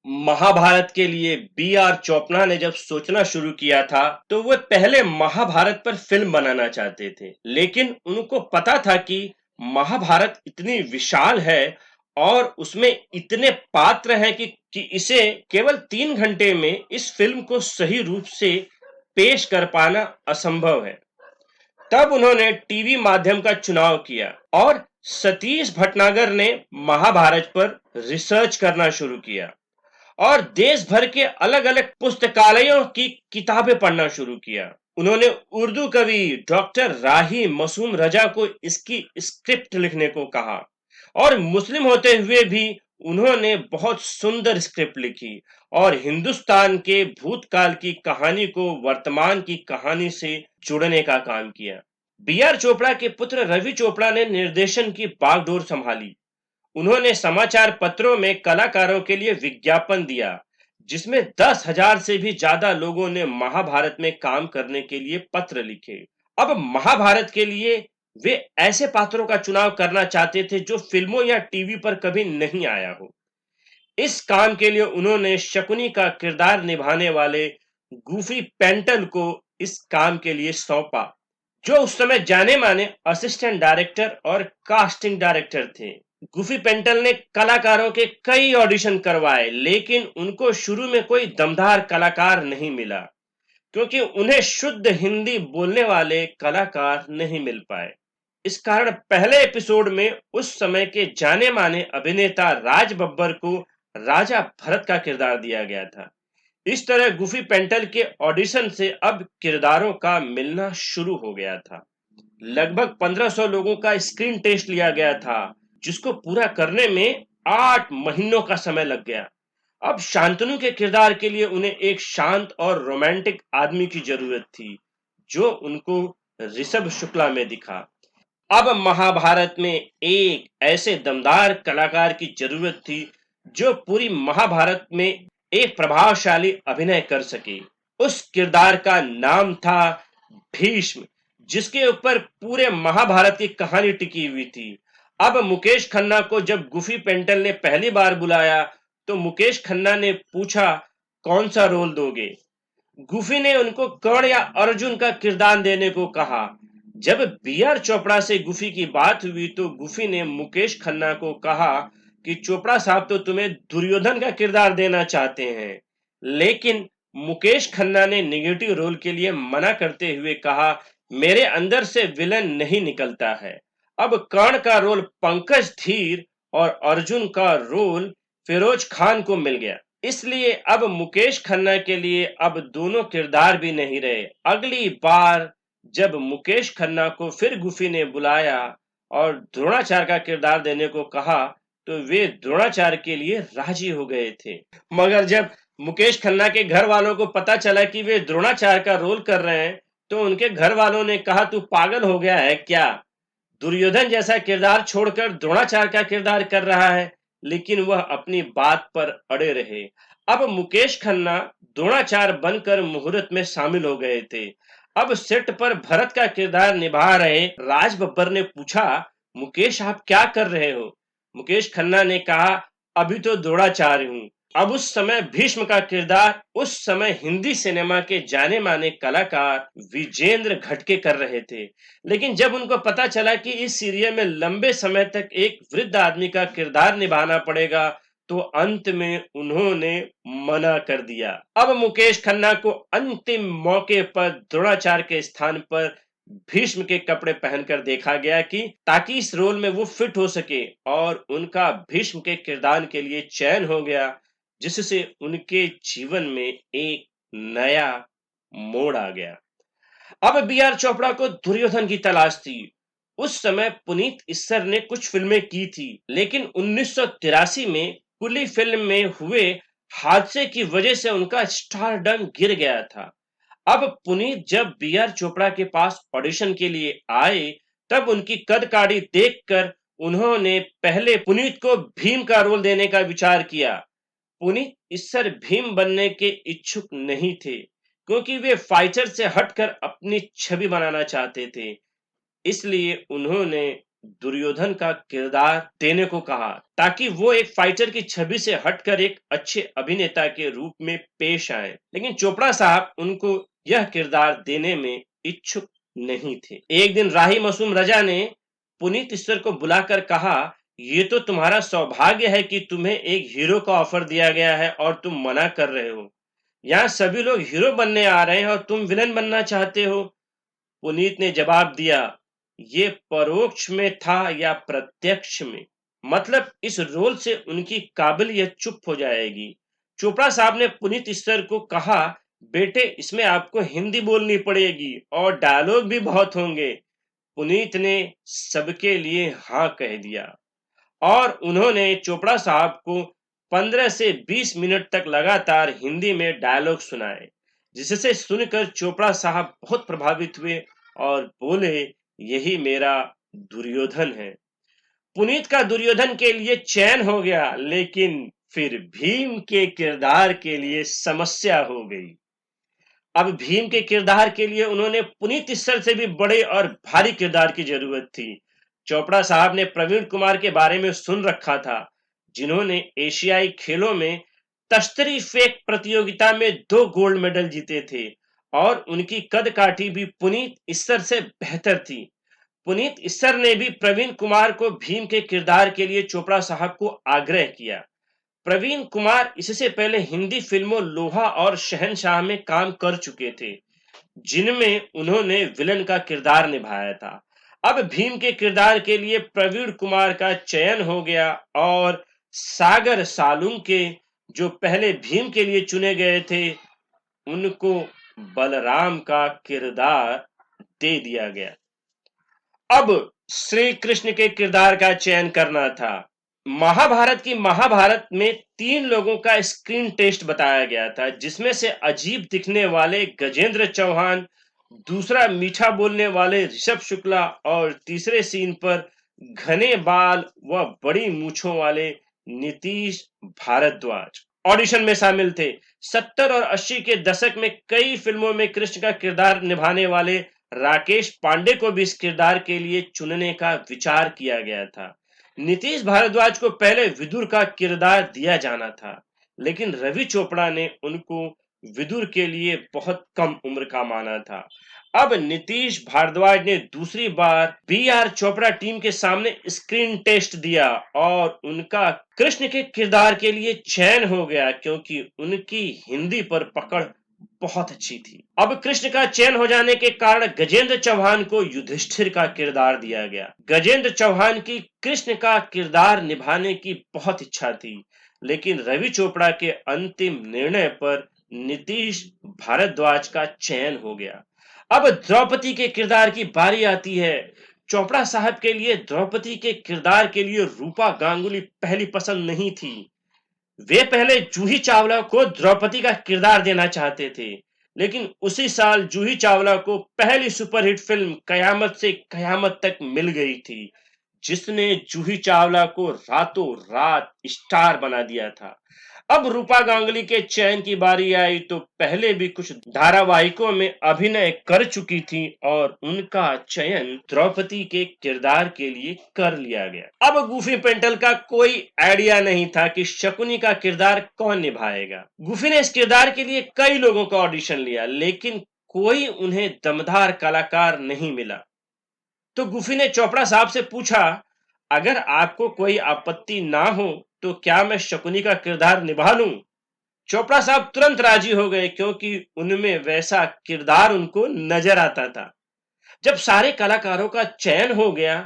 महाभारत के लिए B are Chopra ने जब सोचना शुरू किया था तो वे पहले महाभारत पर फिल्म बनाना चाहते थे, लेकिन उनको पता था कि महाभारत इतनी विशाल है और उसमें इतने पात्र हैं कि इसे केवल 3 घंटे में इस फिल्म को सही रूप से पेश कर पाना असंभव है। तब उन्होंने टीवी माध्यम का चुनाव किया और सतीश भटनागर ने महाभारत पर रिसर्च करना शुरू किया और देश भर के अलग अलग पुस्तकालयों की किताबें पढ़ना शुरू किया। उन्होंने उर्दू कवि डॉक्टर राही मासूम रजा को इसकी स्क्रिप्ट लिखने को कहा और मुस्लिम होते हुए भी उन्होंने बहुत सुंदर स्क्रिप्ट लिखी और हिंदुस्तान के भूतकाल की कहानी को वर्तमान की कहानी से जुड़ने का काम किया। बी आर चोपड़ा के पुत्र रवि चोपड़ा ने निर्देशन की बागडोर संभाली। उन्होंने समाचार पत्रों में कलाकारों के लिए विज्ञापन दिया, जिसमें 10,000 से भी ज्यादा लोगों ने महाभारत में काम करने के लिए पत्र लिखे। अब महाभारत के लिए वे ऐसे पात्रों का चुनाव करना चाहते थे जो फिल्मों या टीवी पर कभी नहीं आया हो। इस काम के लिए उन्होंने शकुनी का किरदार निभाने वाले गूफी पेंटल को इस काम के लिए सौंपा, जो उस समय जाने माने असिस्टेंट डायरेक्टर और कास्टिंग डायरेक्टर थे। गूफी पेंटल ने कलाकारों के कई ऑडिशन करवाए, लेकिन उनको शुरू में कोई दमदार कलाकार नहीं मिला क्योंकि उन्हें शुद्ध हिंदी बोलने वाले कलाकार नहीं मिल पाए। इस कारण पहले एपिसोड में उस समय के जाने माने अभिनेता राज बब्बर को राजा भरत का किरदार दिया गया था। इस तरह गूफी पेंटल के ऑडिशन से अब किरदारों का मिलना शुरू हो गया था। लगभग 1500 लोगों का स्क्रीन टेस्ट लिया गया था, जिसको पूरा करने में 8 महीनों का समय लग गया। अब शांतनु के किरदार के लिए उन्हें एक शांत और रोमांटिक आदमी की जरूरत थी, जो उनको ऋषभ शुक्ला में दिखा। अब महाभारत में एक ऐसे दमदार कलाकार की जरूरत थी जो पूरी महाभारत में एक प्रभावशाली अभिनय कर सके। उस किरदार का नाम था भीष्म, जिसके ऊपर पूरे महाभारत की कहानी टिकी हुई थी। अब मुकेश खन्ना को जब गूफी पेंटल ने पहली बार बुलाया तो मुकेश खन्ना ने पूछा, कौन सा रोल दोगे? गूफी ने उनको कर्ण या अर्जुन का किरदार देने को कहा। जब बी आर चोपड़ा से गूफी की बात हुई तो गूफी ने मुकेश खन्ना को कहा कि चोपड़ा साहब तो तुम्हें दुर्योधन का किरदार देना चाहते हैं, लेकिन मुकेश खन्ना ने निगेटिव रोल के लिए मना करते हुए कहा, मेरे अंदर से विलन नहीं निकलता है। अब कर्ण का रोल पंकज धीर और अर्जुन का रोल फिरोज खान को मिल गया, इसलिए अब मुकेश खन्ना के लिए अब दोनों किरदार भी नहीं रहे। अगली बार जब मुकेश खन्ना को फिर गूफी ने बुलाया और द्रोणाचार्य का किरदार देने को कहा तो वे द्रोणाचार्य के लिए राजी हो गए थे। मगर जब मुकेश खन्ना के घर वालों को पता चला कि वे द्रोणाचार्य का रोल कर रहे हैं तो उनके घर वालों ने कहा, तू पागल हो गया है क्या? दुर्योधन जैसा किरदार छोड़कर द्रोणाचार्य का किरदार कर रहा है। लेकिन वह अपनी बात पर अड़े रहे। अब मुकेश खन्ना द्रोणाचार्य बनकर मुहूर्त में शामिल हो गए थे। अब सेट पर भरत का किरदार निभा रहे राज बब्बर ने पूछा, मुकेश आप क्या कर रहे हो? मुकेश खन्ना ने कहा, अभी तो द्रोणाचार्य हूँ। अब उस समय भीष्म का किरदार उस समय हिंदी सिनेमा के जाने माने कलाकार विजेंद्र घटके कर रहे थे। लेकिन जब उनको पता चला कि इस सीरियल में लंबे समय तक एक वृद्ध आदमी का किरदार निभाना पड़ेगा तो अंत में उन्होंने मना कर दिया। अब मुकेश खन्ना को अंतिम मौके पर द्रोणाचार्य के स्थान पर भीष्म के कपड़े पहनकर देखा गया कि ताकि इस रोल में वो फिट हो सके, और उनका भीष्म के किरदार के लिए चयन हो गया, जिससे उनके जीवन में एक नया मोड़ आ गया। अब बी आर चोपड़ा को दुर्योधन की तलाश थी। उस समय पुनीत इस्सर ने कुछ फिल्में की थी, लेकिन 1983 में कुली फिल्म में हुए हादसे की वजह से उनका स्टारडम गिर गया था। अब पुनीत जब बी आर चोपड़ा के पास ऑडिशन के लिए आए तब उनकी कदकाठी देखकर उन्होंने पहले पुनीत को भीम का रोल देने का विचार किया। पुनीत इस्सर भीम बनने के इच्छुक नहीं थे क्योंकि वे फाइटर से हटकर अपनी छवि बनाना चाहते थे। इसलिए उन्होंने दुर्योधन का किरदार देने को कहा ताकि वो एक फाइटर की छवि से हटकर एक अच्छे अभिनेता के रूप में पेश आए, लेकिन चोपड़ा साहब उनको यह किरदार देने में इच्छुक नहीं थे। एक दिन राही मासूम रजा ने पुनीत ईश्वर को बुलाकर कहा, ये तो तुम्हारा सौभाग्य है कि तुम्हें एक हीरो का ऑफर दिया गया है और तुम मना कर रहे हो। यहाँ सभी लोग हीरो बनने आ रहे हैं और तुम विलन बनना चाहते हो। पुनीत ने जवाब दिया, ये परोक्ष में था या प्रत्यक्ष में, मतलब इस रोल से उनकी काबिलियत चुप हो जाएगी। चोपड़ा साहब ने पुनीत ईश्वर को कहा, बेटे इसमें आपको हिंदी बोलनी पड़ेगी और डायलॉग भी बहुत होंगे। पुनीत ने सबके लिए हाँ कह दिया और उन्होंने चोपड़ा साहब को 15 से 20 मिनट तक लगातार हिंदी में डायलॉग सुनाए, जिससे सुनकर चोपड़ा साहब बहुत प्रभावित हुए और बोले, यही मेरा दुर्योधन है। पुनीत का दुर्योधन के लिए चयन हो गया, लेकिन फिर भीम के किरदार के लिए समस्या हो गई। अब भीम के किरदार के लिए उन्होंने पुनीत ईश्वर से भी बड़े और भारी किरदार की जरूरत थी। चोपड़ा साहब ने प्रवीण कुमार के बारे में सुन रखा था, जिन्होंने एशियाई खेलों में तश्तरी फेंक प्रतियोगिता में 2 गोल्ड मेडल जीते थे और उनकी कद काठी भी पुनीत ईश्वर से बेहतर थी। पुनीत ईश्वर ने भी प्रवीण कुमार को भीम के किरदार के लिए चोपड़ा साहब को आग्रह किया। प्रवीण कुमार इससे पहले हिंदी फिल्मों लोहा और शहंशाह में काम कर चुके थे, जिनमें उन्होंने विलन का किरदार निभाया था। अब भीम के किरदार के लिए प्रवीण कुमार का चयन हो गया और सागर सालुंके, जो पहले भीम के लिए चुने गए थे, उनको बलराम का किरदार दे दिया गया। अब श्री कृष्ण के किरदार का चयन करना था। महाभारत में 3 लोगों का स्क्रीन टेस्ट बताया गया था, जिसमें से अजीब दिखने वाले गजेंद्र चौहान, दूसरा मीठा बोलने वाले ऋषभ शुक्ला और तीसरे सीन पर घने बाल व बड़ी मूछों वाले नीतीश भारद्वाज ऑडिशन में शामिल थे। 70 और 80 के दशक में कई फिल्मों में कृष्ण का किरदार निभाने वाले राकेश पांडे को भी इस किरदार के लिए चुनने का विचार किया गया था। नीतीश भारद्वाज को पहले विदुर का किरदार दिया जाना था, लेकिन रवि चोपड़ा ने उनको विदुर के लिए बहुत कम उम्र का माना था। अब नीतीश भारद्वाज ने दूसरी बार बी आर चोपड़ा टीम के सामने स्क्रीन टेस्ट दिया और उनका कृष्ण के किरदार के लिए चयन हो गया, क्योंकि उनकी हिंदी पर पकड़ बहुत अच्छी थी। अब कृष्ण का चयन हो जाने के कारण गजेंद्र चौहान को युधिष्ठिर का किरदार दिया गया। गजेंद्र चौहान की कृष्ण का किरदार निभाने की बहुत इच्छा थी, लेकिन रवि चोपड़ा के अंतिम निर्णय पर नीतीश भारद्वाज का चयन हो गया। अब द्रौपदी के किरदार की बारी आती है। चोपड़ा साहब के लिए द्रौपदी के किरदार के लिए रूपा गांगुली पहली पसंद नहीं थी। वे पहले जूही चावला को द्रौपदी का किरदार देना चाहते थे, लेकिन उसी साल जूही चावला को पहली सुपरहिट फिल्म कयामत से कयामत तक मिल गई थी, जिसने जूही चावला को रातों रात स्टार बना दिया था। अब रूपा गांगुली के चयन की बारी आई तो पहले भी कुछ धारावाहिकों में अभिनय कर चुकी थी और उनका चयन द्रौपदी के किरदार के लिए कर लिया गया। अब गूफी पेंटल का कोई आइडिया नहीं था कि शकुनी का किरदार कौन निभाएगा। गूफी ने इस किरदार के लिए कई लोगों का ऑडिशन लिया, लेकिन कोई उन्हें दमदार कलाकार नहीं मिला। तो गूफी ने चोपड़ा साहब से पूछा, अगर आपको कोई आपत्ति ना हो तो क्या मैं शकुनी का किरदार निभा लूं? चोपड़ा साहब तुरंत राजी हो गए, क्योंकि उनमें वैसा किरदार उनको नजर आता था। जब सारे कलाकारों का चयन हो गया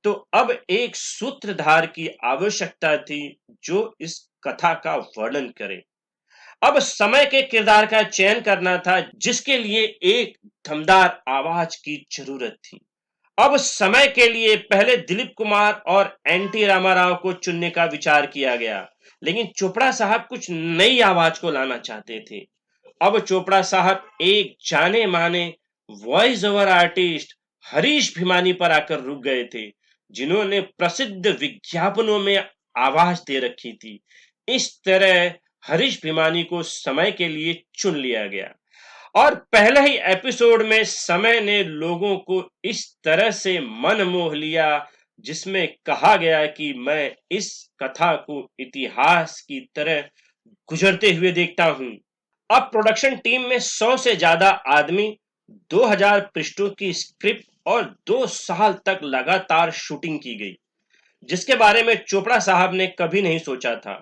तो अब एक सूत्रधार की आवश्यकता थी जो इस कथा का वर्णन करे। अब समय के किरदार का चयन करना था, जिसके लिए एक दमदार आवाज की जरूरत थी। अब समय के लिए पहले दिलीप कुमार और एनटी रामाराव को चुनने का विचार किया गया, लेकिन चोपड़ा साहब कुछ नई आवाज को लाना चाहते थे। अब चोपड़ा साहब एक जाने माने voice over artist Harish Bhimani पर आकर रुक गए थे, जिन्होंने प्रसिद्ध विज्ञापनों में आवाज दे रखी थी। इस तरह हरीश भिमानी को समय के लिए चुन लिया गया और पहले ही एपिसोड में समय ने लोगों को इस तरह से मन मोह लिया, जिसमें कहा गया कि मैं इस कथा को इतिहास की तरह गुजरते हुए देखता हूं। अब प्रोडक्शन टीम में 100 से ज्यादा आदमी, 2000 पृष्ठों की स्क्रिप्ट और 2 साल तक लगातार शूटिंग की गई, जिसके बारे में चोपड़ा साहब ने कभी नहीं सोचा था।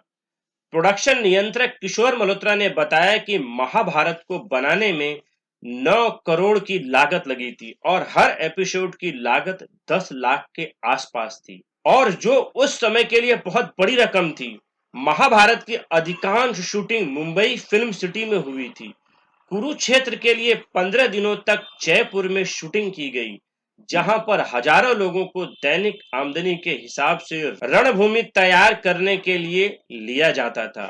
प्रोडक्शन नियंत्रक किशोर मल्होत्रा ने बताया कि महाभारत को बनाने में 9 करोड़ की लागत लगी थी और हर एपिसोड की लागत 10 लाख के आसपास थी, और जो उस समय के लिए बहुत बड़ी रकम थी। महाभारत की अधिकांश शूटिंग मुंबई फिल्म सिटी में हुई थी। कुरुक्षेत्र के लिए 15 दिनों तक जयपुर में शूटिंग की गई, जहां पर हजारों लोगों को दैनिक आमदनी के हिसाब से रणभूमि तैयार करने के लिए लिया जाता था।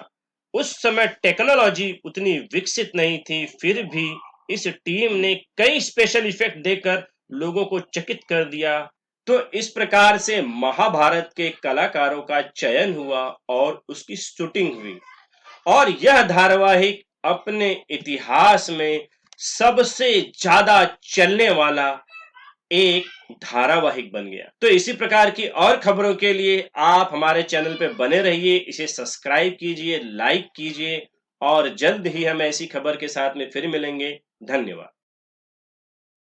उस समय टेक्नोलॉजी उतनी विकसित नहीं थी, फिर भी इस टीम ने कई स्पेशल इफेक्ट देकर लोगों को चकित कर दिया। तो इस प्रकार से महाभारत के कलाकारों का चयन हुआ और उसकी शूटिंग हुई, और यह धारावाहिक अपने इतिहास में सबसे ज्यादा चलने वाला एक धारावाहिक बन गया। तो इसी प्रकार की और खबरों के लिए आप हमारे चैनल पे बने रहिए, इसे सब्सक्राइब कीजिए, लाइक कीजिए, और जल्द ही हम ऐसी खबर के साथ में फिर मिलेंगे। धन्यवाद।